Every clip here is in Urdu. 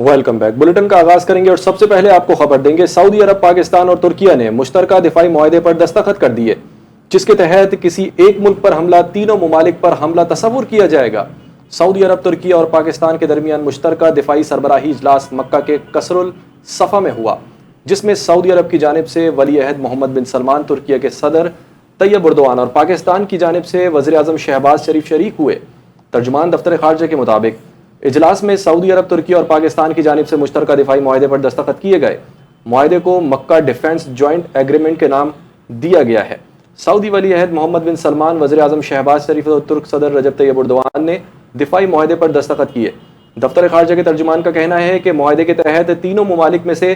Welcome back. بلیٹن کا آغاز کریں گے اور سب سے پہلے آپ کو خبر دیں گے سعودی عرب، پاکستان اور ترکیہ نے مشترکہ دفاعی معاہدے پر دستخط کر دیے، جس کے تحت کسی ایک ملک پر حملہ تینوں ممالک پر حملہ تصور کیا جائے گا۔ سعودی عرب، ترکیہ اور پاکستان کے درمیان مشترکہ دفاعی سربراہی اجلاس مکہ کے قصر الصفا میں ہوا، جس میں سعودی عرب کی جانب سے ولی عہد محمد بن سلمان، ترکیہ کے صدر طیب اردوان اور پاکستان کی جانب سے وزیر اعظم شہباز شریف شریک ہوئے۔ ترجمان دفتر خارجہ کے مطابق اجلاس میں سعودی عرب، ترکیہ اور پاکستان کی جانب سے مشترکہ دفاعی معاہدے پر دستخط کیے گئے۔ معاہدے کو مکہ ڈیفنس جوائنٹ ایگریمنٹ کے نام دیا گیا ہے۔ سعودی ولی عہد محمد بن سلمان، وزیر اعظم شہباز شریف اور ترک صدر رجب طیب اردوان نے دفاعی معاہدے پر دستخط کیے۔ دفتر خارجہ کے ترجمان کا کہنا ہے کہ معاہدے کے تحت تینوں ممالک میں سے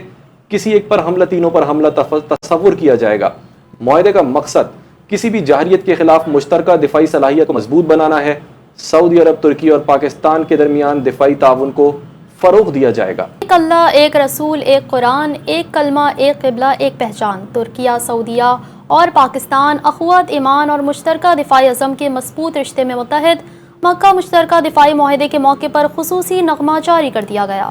کسی ایک پر حملہ تینوں پر حملہ تصور کیا جائے گا۔ معاہدے کا مقصد کسی بھی جارحیت کے خلاف مشترکہ دفاعی صلاحیت کو مضبوط بنانا ہے۔ سعودی عرب، ترکی اور پاکستان کے درمیان دفاعی تعاون کو فروغ دیا جائے گا۔ ایک اللہ، ایک رسول، ایک قرآن، ایک کلمہ، ایک قبلہ، ایک پہچان۔ ترکیہ، سعودیہ اور پاکستان اخوت، ایمان اور مشترکہ دفاعی عزم کے مضبوط رشتے میں متحد۔ مکہ مشترکہ دفاعی معاہدے کے موقع پر خصوصی نغمہ جاری کر دیا گیا۔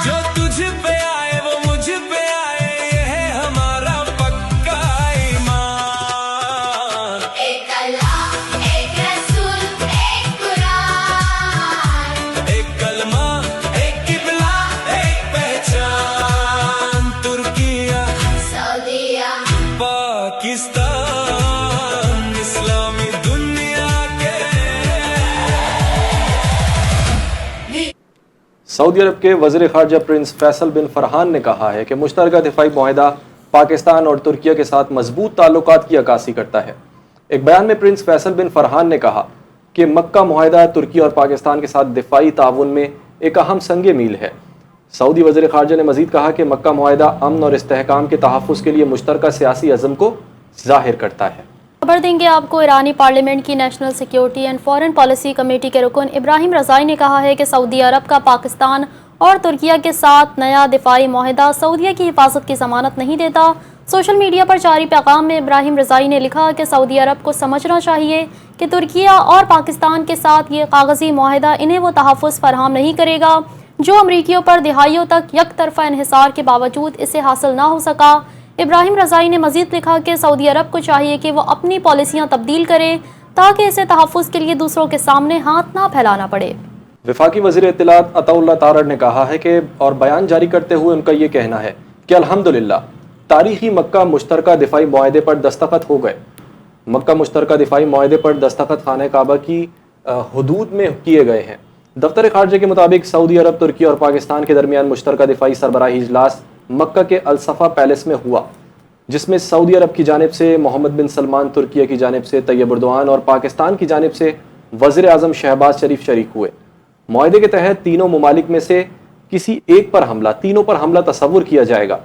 جو تجھ پہ آئے وہ مجھ پہ آئے، یہ ہے ہمارا پکا ایمان۔ ایک اللہ، ایک رسول، ایک قرآن، ایک کلمہ، ایک قبلہ، ایک پہچان۔ ترکیہ، سعودیہ، پاکستان، اسلامی دنیا کے۔ سعودی عرب کے وزیر خارجہ پرنس فیصل بن فرحان نے کہا ہے کہ مشترکہ دفاعی معاہدہ پاکستان اور ترکیہ کے ساتھ مضبوط تعلقات کی عکاسی کرتا ہے۔ ایک بیان میں پرنس فیصل بن فرحان نے کہا کہ مکہ معاہدہ ترکیہ اور پاکستان کے ساتھ دفاعی تعاون میں ایک اہم سنگ میل ہے۔ سعودی وزیر خارجہ نے مزید کہا کہ مکہ معاہدہ امن اور استحکام کے تحفظ کے لیے مشترکہ سیاسی عزم کو ظاہر کرتا ہے۔ خبر دیں گے آپ کو ایرانی پارلیمنٹ کی national security and foreign policy committee کے رکن ابراہیم رضائی نے کہا ہے کہ سعودی عرب کا پاکستان اور ترکیہ کے ساتھ نیا دفاعی معاہدہ سعودیہ کی حفاظت کی ضمانت نہیں دیتا۔ سوشل میڈیا پر جاری پیغام میں ابراہیم رضائی نے لکھا کہ سعودی عرب کو سمجھنا چاہیے کہ ترکیہ اور پاکستان کے ساتھ یہ کاغذی معاہدہ انہیں وہ تحفظ فراہم نہیں کرے گا جو امریکیوں پر دہائیوں تک یک طرفہ انحصار کے باوجود اسے حاصل نہ ہو سکا۔ ابراہیم رضائی نے مزید لکھا کہ سعودی عرب کو چاہیے کہ وہ اپنی پالیسیاں تبدیل کرے تاکہ اسے تحفظ کے لیے دوسروں کے سامنے ہاتھ نہ پھیلانا پڑے۔ وفاقی وزیر اطلاعات عطا اللہ تارڑ نے کہا ہے کہ اور بیان جاری کرتے ہوئے ان کا یہ کہنا ہے کہ الحمدللہ تاریخی مکہ مشترکہ دفاعی معاہدے پر دستخط ہو گئے۔ مکہ مشترکہ دفاعی معاہدے پر دستخط خانہ کعبہ کی حدود میں کیے گئے ہیں۔ دفتر خارجہ کے مطابق سعودی عرب، ترکیہ اور پاکستان کے درمیان مشترکہ دفاعی سربراہی اجلاس مکہ کے الصفا پیلس میں ہوا، جس میں سعودی عرب کی جانب سے محمد بن سلمان، ترکیہ کی جانب سے طیب اردوان اور پاکستان کی جانب سے وزیر اعظم شہباز شریف شریک ہوئے۔ معاہدے کے تحت تینوں ممالک میں سے کسی ایک پر حملہ تینوں پر حملہ تصور کیا جائے گا۔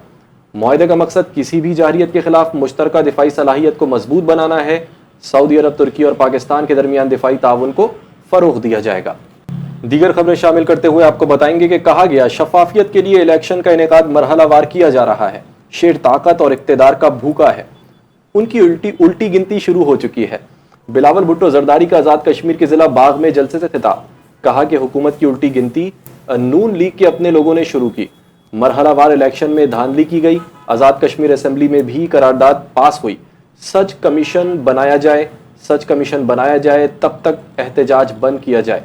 معاہدے کا مقصد کسی بھی جارحیت کے خلاف مشترکہ دفاعی صلاحیت کو مضبوط بنانا ہے۔ سعودی عرب، ترکی اور پاکستان کے درمیان دفاعی تعاون کو فروغ دیا جائے گا۔ دیگر خبریں شامل کرتے ہوئے آپ کو بتائیں گے کہ کہا گیا شفافیت کے لیے الیکشن کا انعقاد مرحلہ وار کیا جا رہا ہے۔ شیر طاقت اور اقتدار کا بھوکا ہے، ان کی الٹی گنتی شروع ہو چکی ہے۔ بلاول بھٹو زرداری کا آزاد کشمیر کے ضلع باغ میں جلسے سے خطاب، کہا کہ حکومت کی الٹی گنتی نون لیگ کے اپنے لوگوں نے شروع کی۔ مرحلہ وار الیکشن میں دھاندلی کی گئی۔ آزاد کشمیر اسمبلی میں بھی قرارداد پاس ہوئی۔ سچ کمیشن بنایا جائے تب تک احتجاج بند کیا جائے،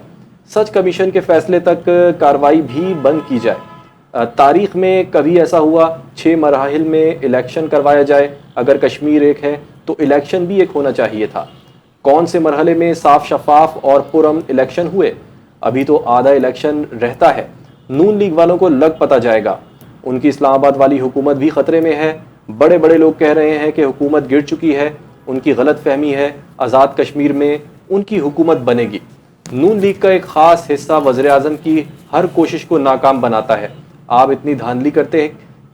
سچ کمیشن کے فیصلے تک کارروائی بھی بند کی جائے۔ تاریخ میں کبھی ایسا ہوا 6 مراحل میں الیکشن کروایا جائے؟ اگر کشمیر ایک ہے تو الیکشن بھی ایک ہونا چاہیے تھا۔ کون سے مرحلے میں صاف شفاف اور پرامن الیکشن ہوئے؟ ابھی تو آدھا الیکشن رہتا ہے۔ نون لیگ والوں کو لگ پتہ جائے گا، ان کی اسلام آباد والی حکومت بھی خطرے میں ہے۔ بڑے بڑے لوگ کہہ رہے ہیں کہ حکومت گر چکی ہے، ان کی غلط فہمی ہے، آزاد کشمیر میں ان کی حکومت بنے گی۔ نون لیگ کا ایک خاص حصہ وزیر اعظم کی ہر کوشش کو ناکام بناتا ہے۔ آپ اتنی دھاندلی کرتے ہیں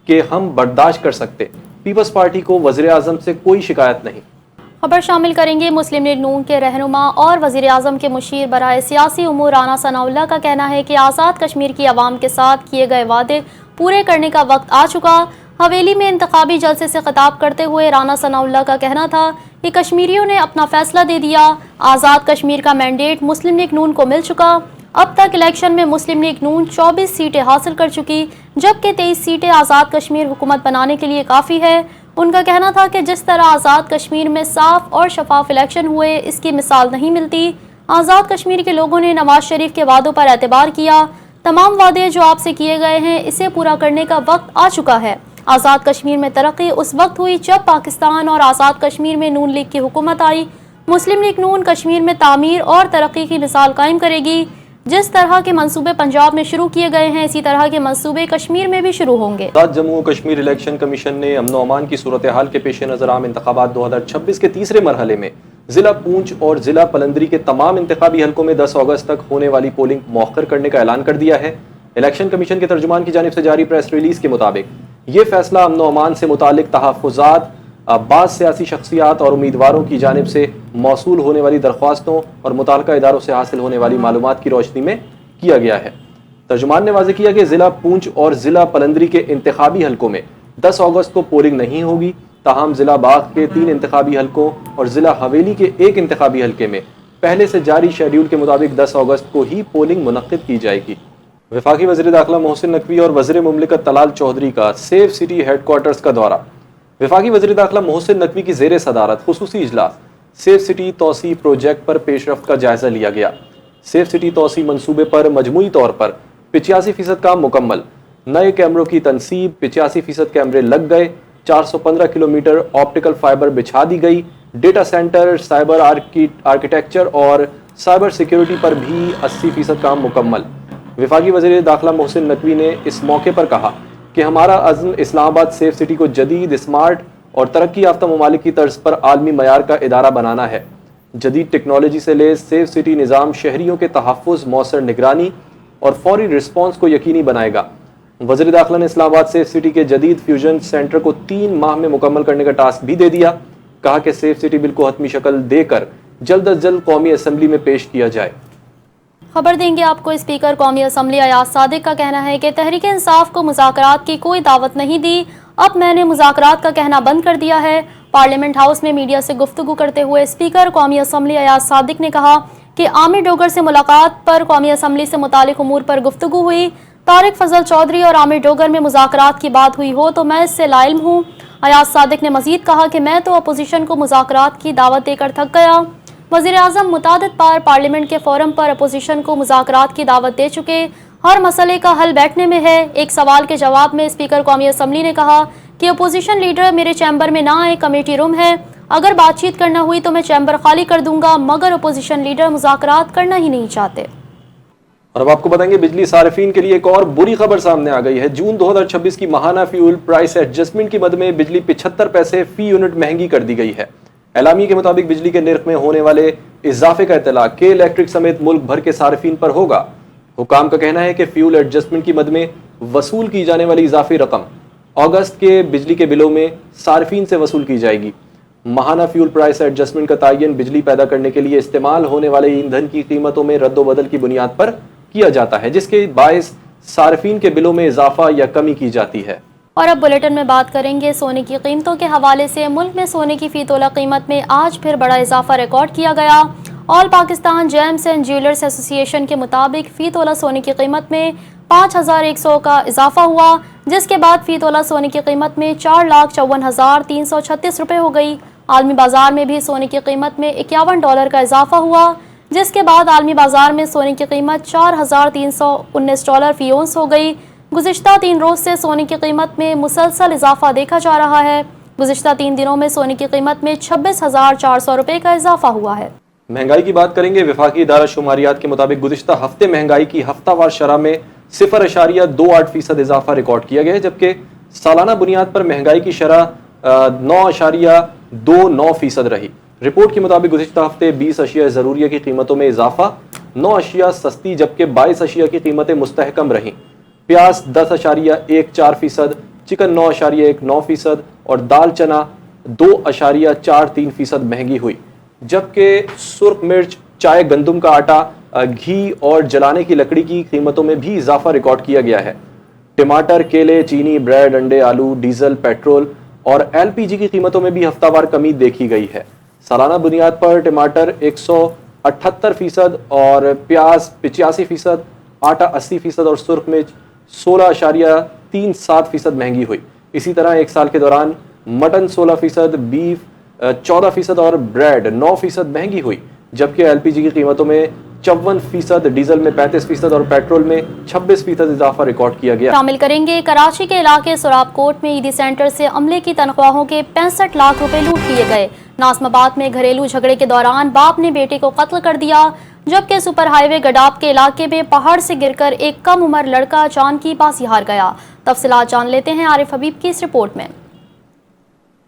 کہ ہم برداشت کر سکتے۔ پیپلز پارٹی کو وزیر اعظم سے کوئی شکایت نہیں۔ خبر شامل کریں گے مسلم لیگ نون کے رہنما اور وزیر اعظم کے مشیر برائے سیاسی امور رانا ثناء اللہ کا کہنا ہے کہ آزاد کشمیر کی عوام کے ساتھ کیے گئے وعدے پورے کرنے کا وقت آ چکا۔ حویلی میں انتخابی جلسے سے خطاب کرتے ہوئے رانا ثناء اللہ کا کہنا تھا کہ کشمیریوں نے اپنا فیصلہ دے دیا، آزاد کشمیر کا مینڈیٹ مسلم لیگ نون کو مل چکا۔ اب تک الیکشن میں مسلم لیگ نون 24 سیٹیں حاصل کر چکی، جبکہ 23 سیٹیں آزاد کشمیر حکومت بنانے کے لیے کافی ہے۔ ان کا کہنا تھا کہ جس طرح آزاد کشمیر میں صاف اور شفاف الیکشن ہوئے، اس کی مثال نہیں ملتی۔ آزاد کشمیر کے لوگوں نے نواز شریف کے وعدوں پر اعتبار کیا، تمام وعدے جو آپ سے کیے گئے ہیں اسے پورا کرنے کا وقت آ چکا ہے۔ آزاد کشمیر میں ترقی اس وقت ہوئی جب پاکستان اور آزاد کشمیر میں نون لیگ کی حکومت آئی۔ مسلم لیگ نون کشمیر میں تعمیر اور ترقی کی مثال قائم کرے گی۔ جس طرح کے منصوبے پنجاب میں شروع کیے گئے ہیں، اسی طرح کے منصوبے کشمیر میں بھی شروع ہوں گے۔ جموں و کشمیر الیکشن کمیشن نے امن و امان کی صورتحال کے پیش نظر عام انتخابات 2026 کے تیسرے مرحلے میں ضلع پونچھ اور ضلع پلندری کے تمام انتخابی حلقوں میں 10 اگست تک ہونے والی پولنگ مؤخر کرنے کا اعلان کر دیا ہے۔ الیکشن کمیشن کے ترجمان کی جانب سے جاری پریس ریلیز کے مطابق یہ فیصلہ امن و امان سے متعلق تحفظات، بعض سیاسی شخصیات اور امیدواروں کی جانب سے موصول ہونے والی درخواستوں اور متعلقہ اداروں سے حاصل ہونے والی معلومات کی روشنی میں کیا گیا ہے۔ ترجمان نے واضح کیا کہ ضلع پونچھ اور ضلع پلندری کے انتخابی حلقوں میں 10 اگست کو پولنگ نہیں ہوگی، تاہم ضلع باغ کے 3 انتخابی حلقوں اور ضلع حویلی کے 1 انتخابی حلقے میں پہلے سے جاری شیڈیول کے مطابق 10 اگست کو ہی پولنگ منعقد کی جائے گی۔ وفاقی وزیر داخلہ محسن نقوی اور وزیر مملکت طلال چودھری کا سیف سٹی ہیڈ کوارٹرز کا دورہ۔ وفاقی وزیر داخلہ محسن نقوی کی زیر صدارت خصوصی اجلاس سیف سٹی توسیع پروجیکٹ پر پیش رفت کا جائزہ لیا گیا۔ سیف سٹی توسیع منصوبے پر مجموعی طور پر 85% کام مکمل، نئے کیمروں کی تنصیب، 85% کیمرے لگ گئے، 415 کلومیٹر آپٹیکل فائبر بچھا دی گئی، ڈیٹا سینٹر، سائبر آرکیٹیکچر اور سائبر سیکیورٹی پر بھی 80% کام مکمل۔ وفاقی وزیر داخلہ محسن نقوی نے اس موقع پر کہا کہ ہمارا عزم اسلام آباد سیف سٹی کو جدید، اسمارٹ اور ترقی یافتہ ممالک کی طرز پر عالمی معیار کا ادارہ بنانا ہے۔ جدید ٹیکنالوجی سے لیس سیف سٹی نظام شہریوں کے تحفظ، مؤثر نگرانی اور فوری رسپانس کو یقینی بنائے گا۔ وزیر داخلہ نے اسلام آباد سیف سٹی کے جدید فیوژن سینٹر کو 3 ماہ میں مکمل کرنے کا ٹاسک بھی دے دیا۔ کہا کہ سیف سٹی بل کو حتمی شکل دے کر جلد از جلد قومی اسمبلی میں پیش کیا جائے۔ خبر دیں گے آپ کو اسپیکر قومی اسمبلی ایاز صادق کا کہنا ہے کہ تحریک انصاف کو مذاکرات کی کوئی دعوت نہیں دی، اب میں نے مذاکرات کا کہنا بند کر دیا ہے۔ پارلیمنٹ ہاؤس میں میڈیا سے گفتگو کرتے ہوئے اسپیکر قومی اسمبلی ایاز صادق نے کہا کہ عامر ڈوگر سے ملاقات پر قومی اسمبلی سے متعلق امور پر گفتگو ہوئی۔ طارق فضل چودھری اور عامر ڈوگر میں مذاکرات کی بات ہوئی ہو تو میں اس سے لا علم ہوں۔ ایاز صادق نے مزید کہا کہ میں تو اپوزیشن کو مذاکرات کی دعوت دے کر تھک گیا۔ وزیر اعظم متعدد بار پارلیمنٹ کے فورم پر اپوزیشن کو مذاکرات کی دعوت دے چکے، ہر مسئلے کا حل بیٹھنے میں ہے۔ ایک سوال کے جواب میں اسپیکر قومی اسمبلی نے کہا کہ اپوزیشن لیڈر میرے چیمبر میں نہ آئے، کمیٹی روم ہے، اگر بات چیت کرنا ہوئی تو میں چیمبر خالی کر دوں گا، مگر اپوزیشن لیڈر مذاکرات کرنا ہی نہیں چاہتے۔ اور اب آپ کو بتائیں گے بجلی صارفین کے لیے ایک اور بری خبر سامنے آ گئی ہے۔ جون 2026 کی ماہانہ فیول پرائس ایڈجسٹمنٹ کی مد میں بجلی 75 پیسے فی یونٹ مہنگی کر دی گئی ہے۔ اعلامیے کے مطابق بجلی کے نرخ میں ہونے والے اضافے کا اطلاع کے الیکٹرک سمیت ملک بھر کے صارفین پر ہوگا۔ حکام کا کہنا ہے کہ فیول ایڈجسٹمنٹ کی مد میں وصول کی جانے والی اضافی رقم اگست کے بجلی کے بلوں میں صارفین سے وصول کی جائے گی۔ ماہانہ فیول پرائس ایڈجسٹمنٹ کا تعین بجلی پیدا کرنے کے لیے استعمال ہونے والے ایندھن کی قیمتوں میں رد و بدل کی بنیاد پر کیا جاتا ہے، جس کے باعث صارفین کے بلوں میں اضافہ یا کمی کی جاتی ہے۔ اور اب بلیٹن میں بات کریں گے سونے کی قیمتوں کے حوالے سے۔ ملک میں سونے کی فی تولہ قیمت میں آج پھر بڑا اضافہ ریکارڈ کیا گیا۔ آل پاکستان جیمز اینڈ جیولرز ایسوسی ایشن کے مطابق فی تولہ سونے کی قیمت میں 5100 کا اضافہ ہوا، جس کے بعد فی تولہ سونے کی قیمت میں 4,54,336 روپے ہو گئی۔ عالمی بازار میں بھی سونے کی قیمت میں $51 کا اضافہ ہوا، جس کے بعد عالمی بازار میں سونے کی قیمت $4,319 فی اونس ہو گئی۔ گزشتہ 3 روز سے سونے کی قیمت میں مسلسل اضافہ دیکھا جا رہا ہے۔ گزشتہ 3 دنوں میں سونے کی قیمت میں 26,400 روپے کا اضافہ ہوا ہے۔ مہنگائی کی بات کریں گے۔ وفاقی ادارہ شماریات کے مطابق گزشتہ ہفتے مہنگائی کی ہفتہ وار شرح میں 0.28% اضافہ ریکارڈ کیا گیا، جبکہ سالانہ بنیاد پر مہنگائی کی شرح 9.29% رہی۔ رپورٹ کے مطابق گزشتہ ہفتے 20 اشیاء ضروریہ کی قیمتوں میں اضافہ، 9 اشیاء سستی جبکہ 22 اشیاء کی قیمتیں مستحکم رہیں۔ پیاز 10.14%، چکن 9.19% اور دال چنا 2.43% مہنگی ہوئی، جبکہ سرخ مرچ، چائے، گندم کا آٹا، گھی اور جلانے کی لکڑی کی قیمتوں میں بھی اضافہ ریکارڈ کیا گیا ہے۔ ٹماٹر، کیلے، چینی، بریڈ، انڈے، آلو، ڈیزل، پیٹرول اور LPG کی قیمتوں میں بھی ہفتہ وار کمی دیکھی گئی ہے۔ سالانہ بنیاد پر ٹماٹر 178% اور پیاز 85%، آٹا 80% اور سرخ مرچ 16.37% مہنگی ہوئی۔ اسی طرح ایک سال کے دوران مٹن 16%، بیف 14% اور بریڈ 9% مہنگی ہوئی، جبکہ LPG کی قیمتوں میں 54%، ڈیزل میں 35% اور پیٹرول میں 26% اضافہ ریکارڈ کیا گیا۔ شامل کریں گے کراچی کے علاقے سراب کوٹ میں عیدی سینٹر سے عملے کی تنخواہوں کے 65 لاکھ روپے لوٹ کیے گئے۔ ناظم آباد میں گھریلو جھگڑے کے دوران باپ نے بیٹے کو قتل کر دیا، جبکہ سپر ہائی وے گڈاب کے علاقے میں پہاڑ سے گر کر ایک کم عمر لڑکا جان کی بازی ہار گیا۔ تفصیلات جان لیتے ہیں عارف حبیب کی اس رپورٹ میں۔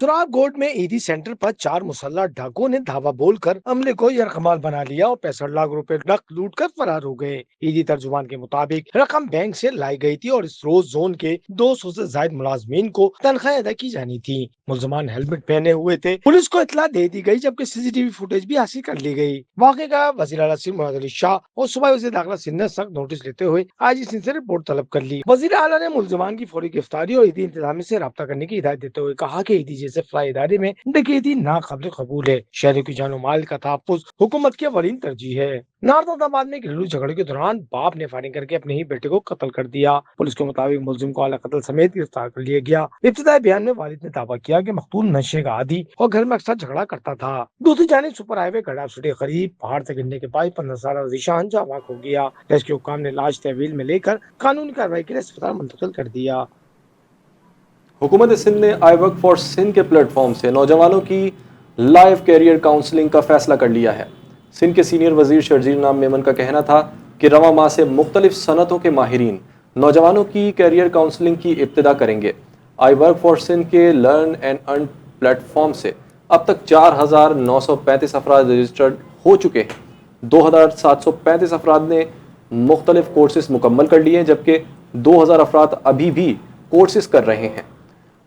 سراب گوٹ میں عیدی سینٹر پر 4 مسلح ڈاکوؤں نے دھاوا بول کر عملے کو یرغمال بنا لیا اور 65 لاکھ روپے نقد لوٹ کر فرار ہو گئے۔ عیدی ترجمان کے مطابق رقم بینک سے لائی گئی تھی اور اس روز زون کے 200 سے زائد ملازمین کو تنخواہ ادا کی جانی تھی۔ ملزمان ہیلمٹ پہنے ہوئے تھے۔ پولیس کو اطلاع دے دی گئی، جبکہ CCTV فوٹیج بھی حاصل کر لی گئی۔ واقعے کا وزیر اعلیٰ سندھ مراد علی شاہ اور صوبائی وزیر داخلہ سندھ نے سخت نوٹس لیتے ہوئے IG سندھ سے رپورٹ طلب کر لی۔ وزیر اعلیٰ نے ملزمان کی فوری گرفتاری اور عیدی انتظامیہ سے رابطہ کرنے کی ہدایت دیتے ہوئے کہا کہ عیدی جیسے فلاحی ادارے میں ڈکیتی ناقابل قبول ہے۔ شہریوں کی جان و مال کا تحفظ حکومت کی اولین ترجیح ہے۔ نارتھ آباد میں گھریلو جھگڑے کے دوران باپ نے فائرنگ کر کے اپنے ہی بیٹے کو قتل کر دیا۔ پولیس کے مطابق ملزم کو اعلی قتل سمیت گرفتار کر لیا گیا۔ ابتدائی بیان میں والد نے دعویٰ کیا کہ مقتول نشے کا عادی اور گھر میں اکثر جھگڑا کرتا تھا۔ دوسری جانب سپر ہائی وے گڈاب سٹی قریب پہاڑ سے گرنے کے بعد 15 سالہ ذیشان جاں ہلاک ہو گیا۔ ریسکیو حکام نے لاش تحویل میں لے کر قانونی کارروائی کے لیے اسپتال منتقل کر دیا۔ حکومت سندھ نے آئی ورک فار سندھ کے پلیٹ فارم سے نوجوانوں کی لائف کیریئر کاؤنسلنگ کا فیصلہ کر لیا ہے۔ سندھ کے سینئر وزیر شرجیل نام میمن کا کہنا تھا کہ رواں ماہ سے مختلف صنعتوں کے ماہرین نوجوانوں کی کیریئر کاؤنسلنگ کی ابتدا کریں گے۔ آئی ورک فار سندھ کے learn and earn plate form سے اب تک 4,935 افراد رجسٹرڈ ہو چکے ہیں۔ 2,735 افراد نے مختلف کورسز مکمل کر لیے ہیں، جبکہ 2,000 افراد ابھی بھی کورسز کر رہے ہیں۔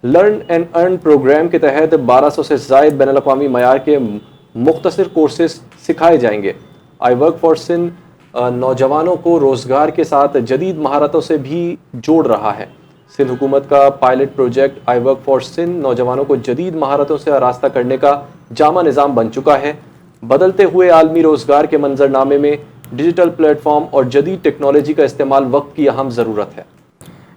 لرن اینڈ ارن پروگرام کے تحت 1200 سے زائد بین الاقوامی معیار کے مختصر کورسز سکھائے جائیں گے۔ آئی ورک فار سندھ نوجوانوں کو روزگار کے ساتھ جدید مہارتوں سے بھی جوڑ رہا ہے۔ سندھ حکومت کا pilot project I work for Sindh نوجوانوں کو جدید مہارتوں سے آراستہ کرنے کا جامع نظام بن چکا ہے۔ بدلتے ہوئے عالمی روزگار کے منظرنامے میں ڈیجیٹل پلیٹ فارم اور جدید ٹیکنالوجی کا استعمال وقت کی اہم ضرورت ہے۔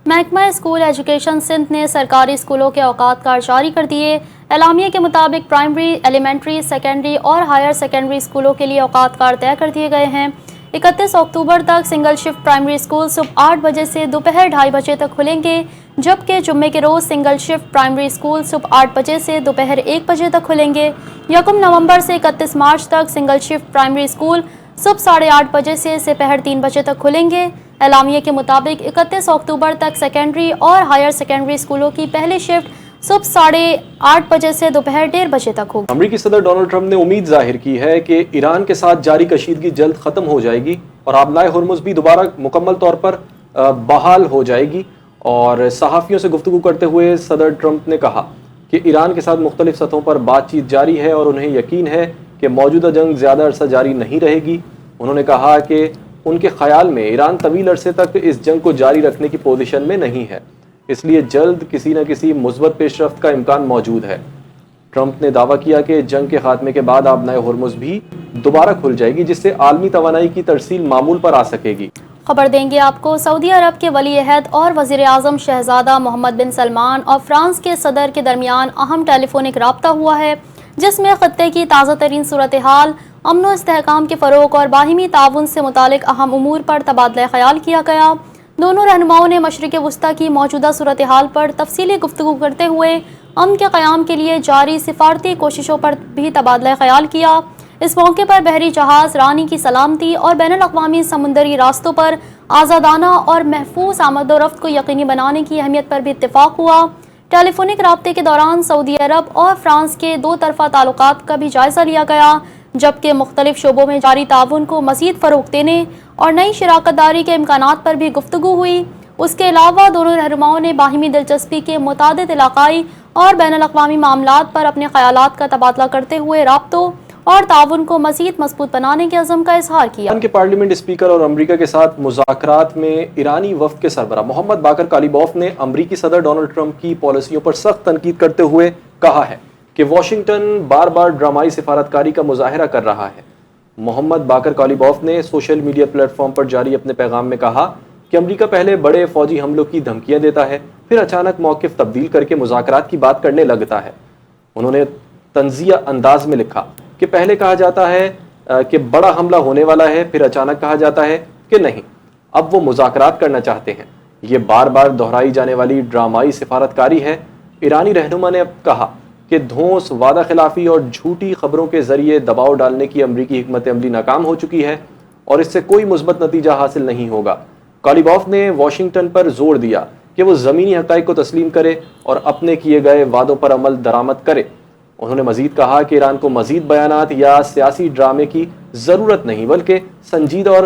محکمہ اسکول ایجوکیشن سندھ نے سرکاری اسکولوں کے اوقات کار جاری کر دیے۔ اعلامیے کے مطابق پرائمری، ایلیمنٹری، سیکنڈری اور ہائر سیکنڈری اسکولوں کے لیے اوقات کار طے کر دیے گئے ہیں۔ 31 اکتوبر تک سنگل شفٹ پرائمری اسکول صبح 8 بجے سے دوپہر 2:30 بجے تک کھلیں گے، جبکہ جمعے کے روز سنگل شفٹ پرائمری اسکول صبح 8 بجے سے دوپہر 1 بجے تک کھلیں گے۔ 1 نومبر سے 31 مارچ تک سنگل شفٹ پرائمری اسکول صبح 8:30 بجے سے دوپہر 3 بجے تک کھلیں گے۔ اعلامیے کے مطابق 31 اکتوبر تک سیکنڈری اور ہائر سیکنڈری اسکولوں کی پہلی شفٹ صبح 8:30 بجے سے دوپہر 1:30 بجے تک ہوگی۔ امریکی صدر ڈونلڈ ٹرمپ نے امید ظاہر کی ہے کہ ایران کے ساتھ جاری کشیدگی جلد ختم ہو جائے گی اور آبنائے ہرمز بھی دوبارہ مکمل طور پر بحال ہو جائے گی۔ اور صحافیوں سے گفتگو کرتے ہوئے صدر ٹرمپ نے کہا کہ ایران کے ساتھ مختلف سطحوں پر بات چیت جاری ہے اور انہیں یقین ہے کہ موجودہ جنگ زیادہ عرصہ جاری نہیں رہے گی۔ انہوں نے کہا کہ ان کے خیال میں ایران طویل عرصے تک اس جنگ کو جاری رکھنے کی پوزیشن میں نہیں ہے، اس لیے جلد کسی نہ کسی مثبت پیش رفت کا امکان موجود ہے۔ ٹرمپ نے دعویٰ کیا کہ جنگ کے خاتمے کے بعد آبنائے ہرمز بھی دوبارہ کھل جائے گی، جس سے عالمی توانائی کی ترسیل معمول پر آ سکے گی۔ خبر دیں گے آپ کو، سعودی عرب کے ولی عہد اور وزیر اعظم شہزادہ محمد بن سلمان اور فرانس کے صدر کے درمیان اہم ٹیلی فونک رابطہ ہوا ہے، جس میں خطے کی تازہ ترین صورتحال، امن و استحکام کے فروغ اور باہمی تعاون سے متعلق اہم امور پر تبادلہ خیال کیا گیا۔ دونوں رہنماؤں نے مشرق وسطیٰ کی موجودہ صورتحال پر تفصیلی گفتگو کرتے ہوئے امن کے قیام کے لیے جاری سفارتی کوششوں پر بھی تبادلہ خیال کیا۔ اس موقع پر بحری جہاز رانی کی سلامتی اور بین الاقوامی سمندری راستوں پر آزادانہ اور محفوظ آمد و رفت کو یقینی بنانے کی اہمیت پر بھی اتفاق ہوا۔ ٹیلی فونک رابطے کے دوران سعودی عرب اور فرانس کے دو طرفہ تعلقات کا بھی جائزہ لیا گیا، جبکہ مختلف شعبوں میں جاری تعاون کو مزید فروغ دینے اور نئی شراکت داری کے امکانات پر بھی گفتگو ہوئی۔ اس کے علاوہ دونوں رہنماؤں نے باہمی دلچسپی کے متعدد علاقائی اور بین الاقوامی معاملات پر اپنے خیالات کا تبادلہ کرتے ہوئے رابطوں اور تعاون کو مزید مضبوط بنانے کے عزم کا اظہار کیا۔ ایران کے پارلیمنٹ اسپیکر اور امریکہ کے ساتھ مذاکرات میں ایرانی وفد کے سربراہ محمد باقر کالیباف نے امریکی صدر ڈونلڈ ٹرمپ کی پالیسیوں پر سخت تنقید کرتے ہوئے کہا ہے کہ واشنگٹن بار بار ڈرامائی سفارتکاری کا مظاہرہ کر رہا ہے۔ محمد باقر کالیباف نے سوشل میڈیا پلیٹ فارم پر جاری اپنے پیغام میں کہا کہ امریکہ پہلے بڑے فوجی حملوں کی دھمکیاں دیتا ہے، پھر اچانک موقف تبدیل کر کے مذاکرات کی بات کرنے لگتا ہے۔ انہوں نے طنزیہ انداز میں لکھا کہ پہلے کہا جاتا ہے کہ بڑا حملہ ہونے والا ہے، پھر اچانک کہا جاتا ہے کہ نہیں، اب وہ مذاکرات کرنا چاہتے ہیں۔ یہ بار بار دہرائی جانے والی ڈرامائی سفارتکاری ہے۔ ایرانی رہنما نے اب کہا کہ دھونس، وعدہ خلافی اور جھوٹی خبروں کے ذریعے دباؤ ڈالنے کی امریکی حکمت عملی ناکام ہو چکی ہے اور اس سے کوئی مثبت نتیجہ حاصل نہیں ہوگا۔ کالیباف نے واشنگٹن پر زور دیا کہ وہ زمینی حقائق کو تسلیم کرے اور اپنے کیے گئے وعدوں پر عمل درآمد کرے۔ انہوں نے مزید کہا کہ ایران کو مزید بیانات یا سیاسی ڈرامے کی ضرورت نہیں، بلکہ سنجیدہ اور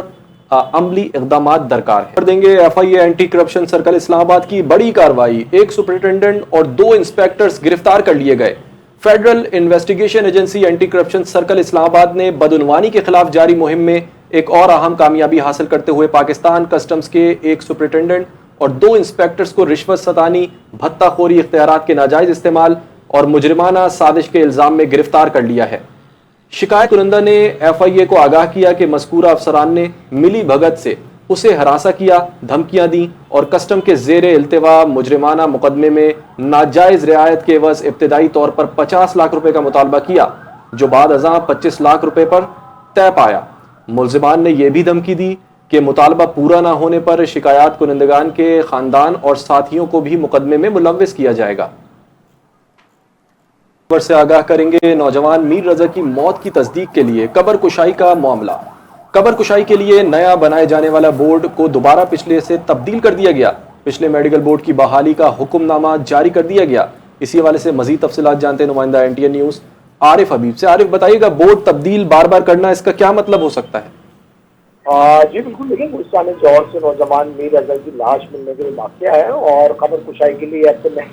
عملی اقدامات درکار ہیں۔ دیں گے FIA اینٹی کرپشن سرکل اسلام آباد کی بڑی کارروائی، ایک سپرنٹینڈنٹ اور 2 انسپیکٹرز گرفتار کر لیے گئے۔ Federal Investigation Agency anti corruption circle Islamabad نے بدعنوانی کے خلاف جاری مہم میں ایک اور اہم کامیابی حاصل کرتے ہوئے پاکستان کسٹمز کے ایک سپرنٹینڈنٹ اور 2 انسپیکٹرز کو رشوت ستانی، بھتہ خوری، اختیارات کے ناجائز استعمال اور مجرمانہ سازش کے الزام میں گرفتار کر لیا ہے۔ شکایت کنندہ نے FIA کو آگاہ کیا کہ مذکورہ افسران نے ملی بھگت سے اسے ہراساں کیا، دھمکیاں دیں اور کسٹم کے زیر التوا مجرمانہ مقدمے میں ناجائز رعایت کے عوض ابتدائی طور پر 50 لاکھ روپے کا مطالبہ کیا، جو بعد ازاں 25 لاکھ روپے پر طے پایا۔ ملزمان نے یہ بھی دھمکی دی کہ مطالبہ پورا نہ ہونے پر شکایات کنندگان کے خاندان اور ساتھیوں کو بھی مقدمے میں ملوث کیا جائے گا۔ خبر سے آگاہ کریں گے نوجوان میر رضا کی موت کی تصدیق کے لیے قبر کشائی کا معاملہ۔ قبر کشائی کے لیے نیا بنائے جانے والا بورڈ کو دوبارہ پچھلے سے تبدیل کر دیا گیا۔ پچھلے میڈیکل بورڈ کی بحالی کا حکم نامہ جاری کر دیا گیا۔ اسی حوالے سے مزید تفصیلات جانتے ہیں نمائندہ NTN نیوز عارف حبیب سے۔ عارف بتائیے گا، بورڈ تبدیل بار بار کرنا اس کا کیا مطلب ہو سکتا ہے؟ جی بالکل، دیکھیں گلستان جوہر سے نوجوان میر رضا کی لاش ملنے کے واقعہ ہے اور قبر کشائی کے لیے ایسے میں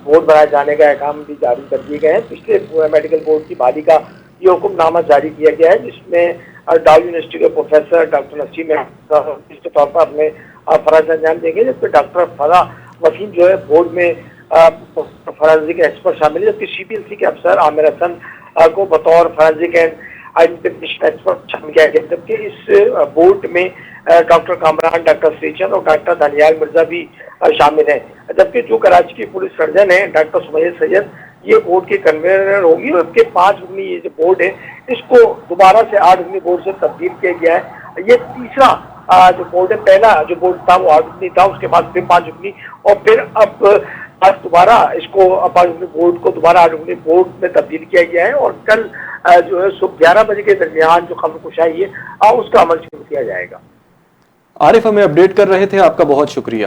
بورڈ بنائے جانے کا احکام بھی جاری کر دیے گئے ہیں۔ پچھلے میڈیکل بورڈ کی بحالی کا یہ حکم نامہ جاری کیا گیا ہے، جس میں ڈاؤ یونیورسٹی کے پروفیسر ڈاکٹر نسیم اس کے طور پر اپنے فرائض انجام دیں گے، جس پہ ڈاکٹر فضا وسیم جو ہے بورڈ میں فرانسک ایکسپرٹ شامل ہے، جبکہ CPLC کے افسر عامر حسن کو بطور فرانسک اینڈ آئیڈینٹیفیکیشن ایکسپرٹ شامل کیا گیا، جبکہ اس بورڈ میں ڈاکٹر کامران، ڈاکٹر سریچند اور ڈاکٹر دانیال مرزا بھی شامل ہیں، جبکہ جو کراچی کی پولیس سرجن ہیں ڈاکٹر سمیہ سید یہ بورڈ کے کنوینر ہوں گی، اور اس کے 5 رکنی یہ جو بورڈ ہے اس کو دوبارہ سے 8 رکنی بورڈ سے تبدیل کیا گیا ہے۔ یہ تیسرا جو بورڈ ہے، پہلا جو بورڈ تھا وہ 8 رکنی تھا، اس کے بعد پھر 5 رکنی، اور پھر اب آج دوبارہ اس کو 5 رکنی بورڈ کو دوبارہ 8 رکنی بورڈ میں تبدیل کیا گیا ہے، اور کل جو ہے صبح 11 بجے کے درمیان جو قبر کشائی ہے اس کا عمل شروع کیا جائے گا۔ عارف ہمیں اپڈیٹ کر رہے تھے، آپ کا بہت شکریہ۔